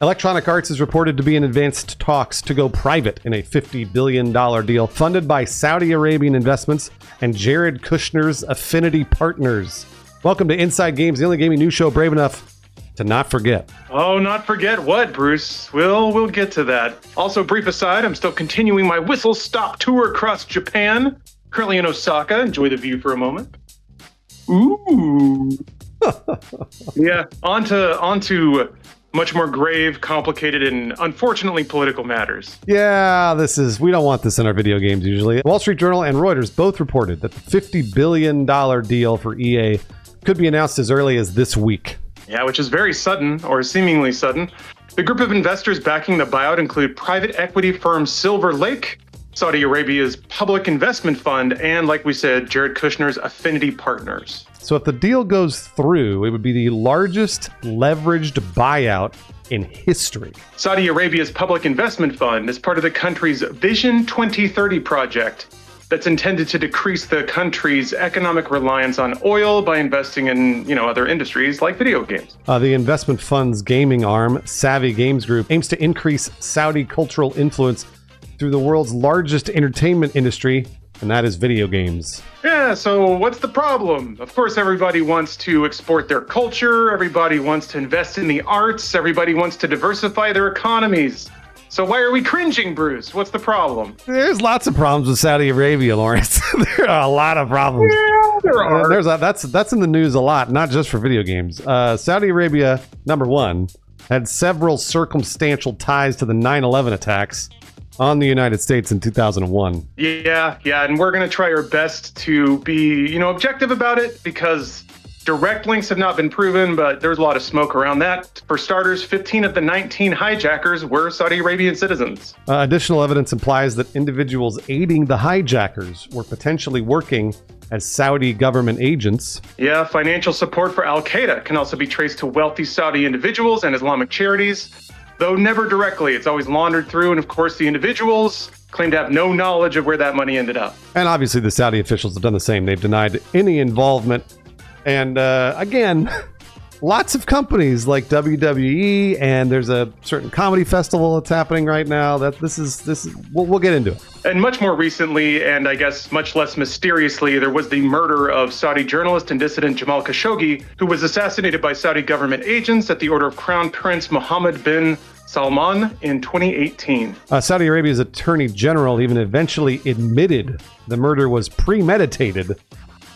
Electronic Arts is reported to be in advanced talks to go private in a $50 billion deal funded by Saudi Arabian investments and Jared Kushner's Affinity Partners. Welcome to Inside Games, the only gaming news show brave enough to not forget. Oh, not forget what, Bruce? We'll get to that. Also, brief aside, I'm still continuing my whistle-stop tour across Japan. Currently in Osaka. Enjoy the view for a moment. Ooh. Yeah, on to much more grave, complicated, and unfortunately political matters. Yeah, we don't want this in our video games usually. Wall Street Journal and Reuters both reported that the $50 billion deal for EA could be announced as early as this week. Yeah, which is very sudden, or seemingly sudden. The group of investors backing the buyout include private equity firm Silver Lake, Saudi Arabia's public investment fund, and, like we said, Jared Kushner's Affinity Partners. So if the deal goes through, it would be the largest leveraged buyout in history. Saudi Arabia's public investment fund is part of the country's Vision 2030 project that's intended to decrease the country's economic reliance on oil by investing in, other industries like video games. The investment fund's gaming arm, Savvy Games Group, aims to increase Saudi cultural influence through the world's largest entertainment industry, and that is video games. Yeah, so what's the problem? Of course, everybody wants to export their culture, everybody wants to invest in the arts, everybody wants to diversify their economies. So why are we cringing, Bruce? What's the problem? There's lots of problems with Saudi Arabia, Lawrence. There are a lot of problems. Yeah, there are. That's in the news a lot, not just for video games. Saudi Arabia, number one, had several circumstantial ties to the 9/11 attacks on the United States in 2001. Yeah, and we're going to try our best to be, objective about it because direct links have not been proven, but there's a lot of smoke around that. For starters, 15 of the 19 hijackers were Saudi Arabian citizens. Additional evidence implies that individuals aiding the hijackers were potentially working as Saudi government agents. Yeah, financial support for Al-Qaeda can also be traced to wealthy Saudi individuals and Islamic charities. Though never directly, it's always laundered through, and of course the individuals claim to have no knowledge of where that money ended up. And obviously the Saudi officials have done the same. They've denied any involvement. And again, lots of companies like WWE, and there's a certain comedy festival that's happening right now. We'll get into it. And much more recently, and I guess much less mysteriously, there was the murder of Saudi journalist and dissident Jamal Khashoggi, who was assassinated by Saudi government agents at the order of Crown Prince Mohammed bin Salman in 2018. Saudi Arabia's attorney general even eventually admitted the murder was premeditated.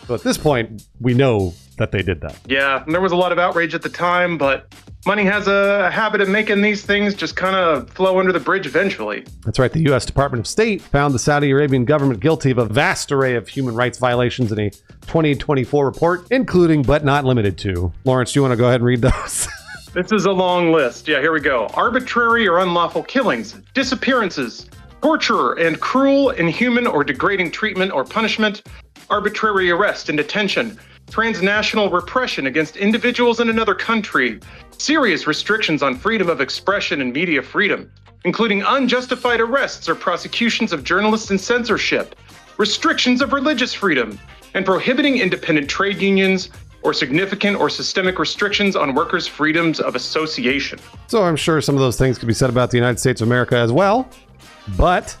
So at this point, we know that they did that. Yeah, and there was a lot of outrage at the time, but money has a habit of making these things just kind of flow under the bridge eventually. That's right. The U.S. Department of State found the Saudi Arabian government guilty of a vast array of human rights violations in a 2024 report, including but not limited to. Lawrence, do you want to go ahead and read those? This is a long list. Yeah, here we go. Arbitrary or unlawful killings, disappearances, torture and cruel, inhuman, or degrading treatment or punishment, arbitrary arrest and detention, transnational repression against individuals in another country, serious restrictions on freedom of expression and media freedom, including unjustified arrests or prosecutions of journalists and censorship, restrictions of religious freedom, and prohibiting independent trade unions, or significant or systemic restrictions on workers' freedoms of association. So I'm sure some of those things could be said about the United States of America as well, but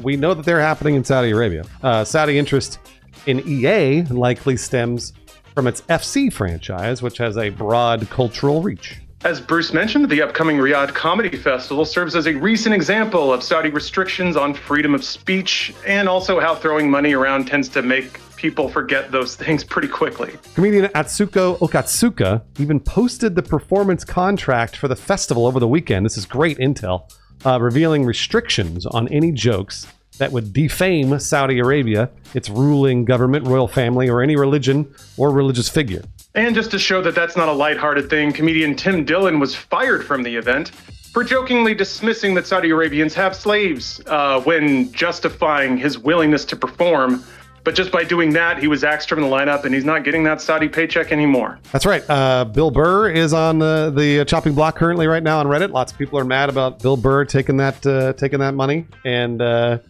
we know that they're happening in Saudi Arabia. Saudi interest in EA likely stems from its FC franchise, which has a broad cultural reach. As Bruce mentioned, the upcoming Riyadh Comedy Festival serves as a recent example of Saudi restrictions on freedom of speech, and also how throwing money around tends to make people forget those things pretty quickly. Comedian Atsuko Okatsuka even posted the performance contract for the festival over the weekend. This is great intel, revealing restrictions on any jokes that would defame Saudi Arabia, its ruling government, royal family, or any religion or religious figure. And just to show that that's not a lighthearted thing, comedian Tim Dillon was fired from the event for jokingly dismissing that Saudi Arabians have slaves when justifying his willingness to perform. But just by doing that, he was axed from the lineup, and he's not getting that Saudi paycheck anymore. That's right. Bill Burr is on the chopping block currently right now on Reddit. Lots of people are mad about Bill Burr taking that money, and a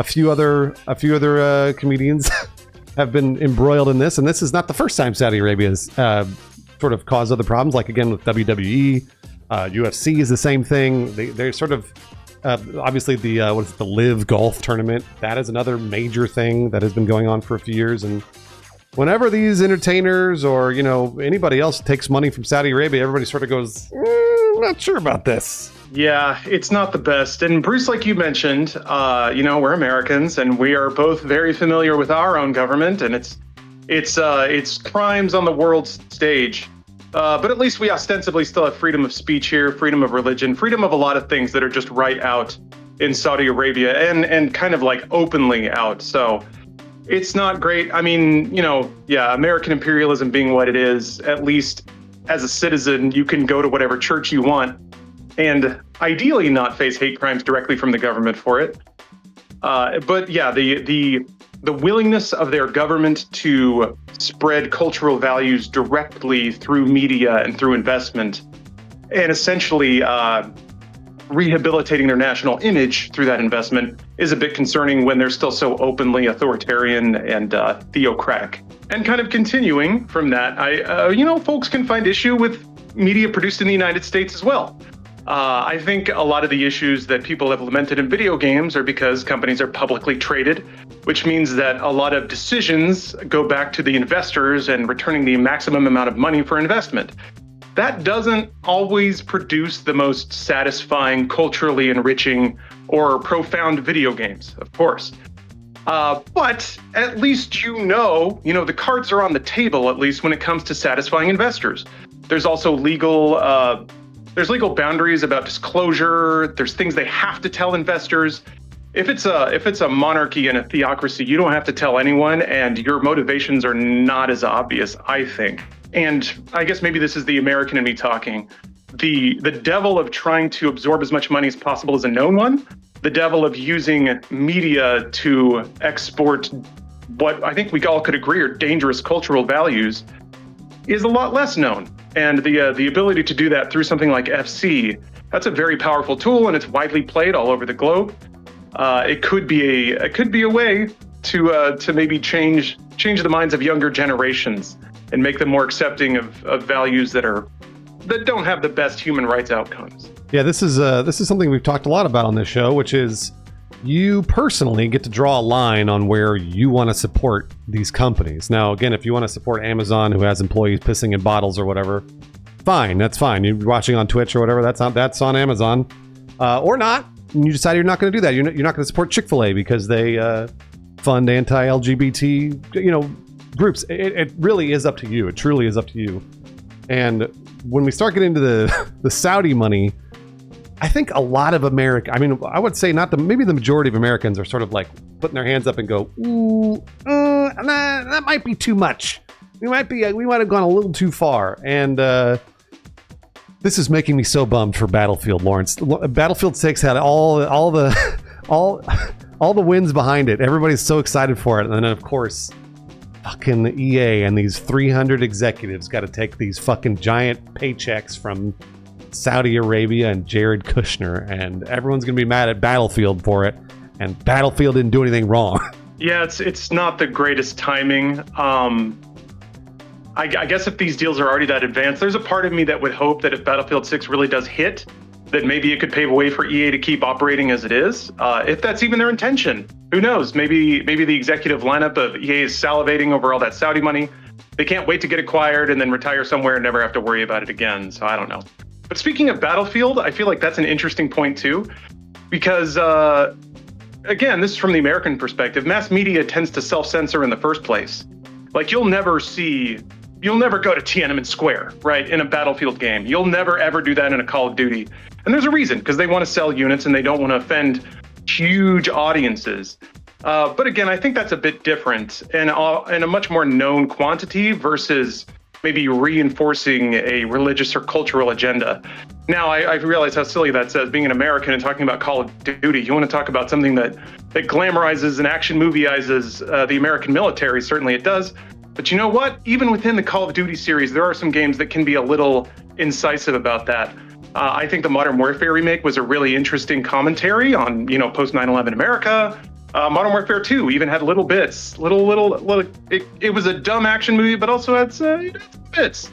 few other comedians have been embroiled in this. And this is not the first time Saudi Arabia has sort of caused other problems, like again with WWE. UFC is the same thing. They're sort of obviously the the Live Golf tournament. That is another major thing that has been going on for a few years. And whenever these entertainers or anybody else takes money from Saudi Arabia, everybody sort of goes, I'm not sure about this. Yeah, it's not the best. And Bruce, like you mentioned, we're Americans, and we are both very familiar with our own government, and it's crimes on the world stage. But at least we ostensibly still have freedom of speech here, freedom of religion, freedom of a lot of things that are just right out in Saudi Arabia and kind of like openly out. So it's not great. I mean, American imperialism being what it is, at least as a citizen, you can go to whatever church you want and ideally not face hate crimes directly from the government for it. But yeah, the willingness of their government to spread cultural values directly through media and through investment, and essentially rehabilitating their national image through that investment is a bit concerning when they're still so openly authoritarian and theocratic. And kind of continuing from that, folks can find issue with media produced in the United States as well. I think a lot of the issues that people have lamented in video games are because companies are publicly traded, which means that a lot of decisions go back to the investors and returning the maximum amount of money for investment. That doesn't always produce the most satisfying, culturally enriching, or profound video games, of course. But at least the cards are on the table, at least when it comes to satisfying investors. There's also legal boundaries about disclosure. There's things they have to tell investors. If it's a monarchy and a theocracy, you don't have to tell anyone, and your motivations are not as obvious, I think. And I guess maybe this is the American in me talking. The devil of trying to absorb as much money as possible is a known one. The devil of using media to export what I think we all could agree are dangerous cultural values is a lot less known. And the ability to do that through something like FC, that's a very powerful tool, and it's widely played all over the globe. It could be a way to maybe change the minds of younger generations and make them more accepting of values that don't have the best human rights outcomes. Yeah, this is something we've talked a lot about on this show, which is you personally get to draw a line on where you want to support these companies. Now, again, if you want to support Amazon, who has employees pissing in bottles or whatever, fine, that's fine. You're watching on Twitch or whatever, that's on Amazon, or not. And you decide you're not going to do that. You're not going to support Chick-fil-A because they fund anti-LGBT, groups. It really is up to you. It truly is up to you. And when we start getting into the Saudi money, I think a lot of I would say maybe the majority of Americans are sort of like putting their hands up and go, ooh, that might be too much. We might have gone a little too far. And this is making me so bummed for Battlefield, Lawrence. Battlefield 6 had all the wins behind it. Everybody's so excited for it. And then, of course, fucking EA and these 300 executives got to take these fucking giant paychecks from Saudi Arabia and Jared Kushner, and everyone's gonna be mad at Battlefield for it, and Battlefield didn't do anything wrong. Yeah, it's not the greatest timing. I guess if these deals are already that advanced, there's a part of me that would hope that if Battlefield 6 really does hit, that maybe it could pave a way for EA to keep operating as it is. If that's even their intention, who knows? Maybe the executive lineup of EA is salivating over all that Saudi money. They can't wait to get acquired and then retire somewhere and never have to worry about it again. So I don't know. But speaking of Battlefield, I feel like that's an interesting point too, because again, this is from the American perspective. Mass media tends to self-censor in the first place. Like you'll never go to Tiananmen Square, right, in a Battlefield game. You'll never ever do that in a Call of Duty. And there's a reason, because they want to sell units and they don't want to offend huge audiences. But again, I think that's a bit different and a much more known quantity versus maybe reinforcing a religious or cultural agenda. Now, I realize how silly that says, being an American and talking about Call of Duty. You want to talk about something that glamorizes and action movieizes the American military. Certainly it does. But you know what? Even within the Call of Duty series, there are some games that can be a little incisive about that. I think the Modern Warfare remake was a really interesting commentary on, post 9/11 America. Modern Warfare 2 even had little bits, little. It was a dumb action movie, but also had bits.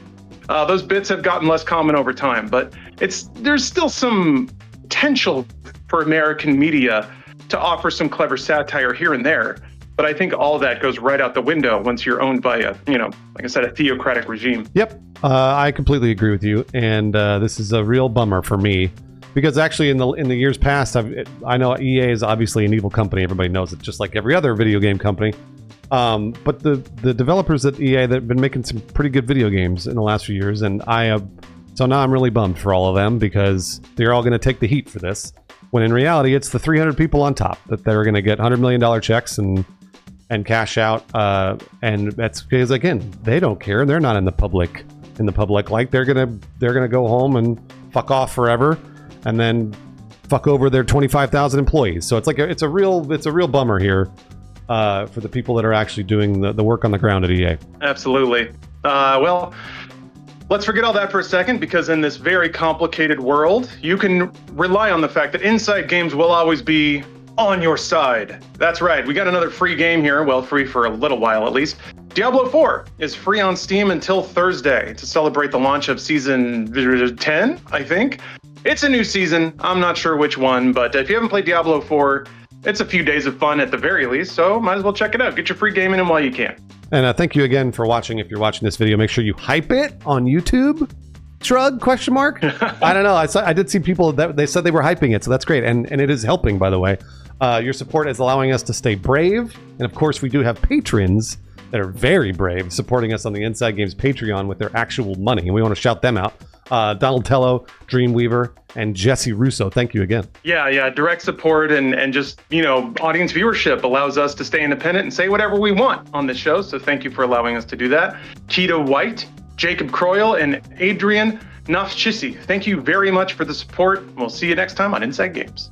Those bits have gotten less common over time, but there's still some potential for American media to offer some clever satire here and there. But I think all of that goes right out the window once you're owned by a, like I said, a theocratic regime. Yep, I completely agree with you, and this is a real bummer for me because actually in the years past, I know EA is obviously an evil company. Everybody knows it, just like every other video game company. But the developers at EA that have been making some pretty good video games in the last few years, and so now I'm really bummed for all of them because they're all going to take the heat for this. When in reality, it's the 300 people on top that they're going to get $100 million checks and cash out, and that's because again they don't care. They're not in the public like they're gonna go home and fuck off forever, and then fuck over their 25,000 employees. So it's a real bummer here for the people that are actually doing the work on the ground at EA. Absolutely. Well, let's forget all that for a second, because in this very complicated world, you can rely on the fact that Inside Games will always be on your side. That's right, we got another free game here. Well, free for a little while at least. Diablo 4 is free on Steam until Thursday to celebrate the launch of Season 10, I think. It's a new season, I'm not sure which one, but if you haven't played Diablo 4, it's a few days of fun at the very least, so might as well check it out. Get your free game in them while you can. And thank you again for watching. If you're watching this video, make sure you hype it on YouTube. Shrug, question mark? I don't know. I did see people that they said they were hyping it, so that's great. And it is helping, by the way. Your support is allowing us to stay brave. And of course, we do have patrons that are very brave, supporting us on the Inside Games Patreon with their actual money. And we want to shout them out. Donald Tello, Dreamweaver, and Jesse Russo. Thank you again. Yeah. Direct support and just, audience viewership allows us to stay independent and say whatever we want on this show. So thank you for allowing us to do that. Keto White, Jacob Croyle, and Adrian Nafchisi. Thank you very much for the support. We'll see you next time on Inside Games.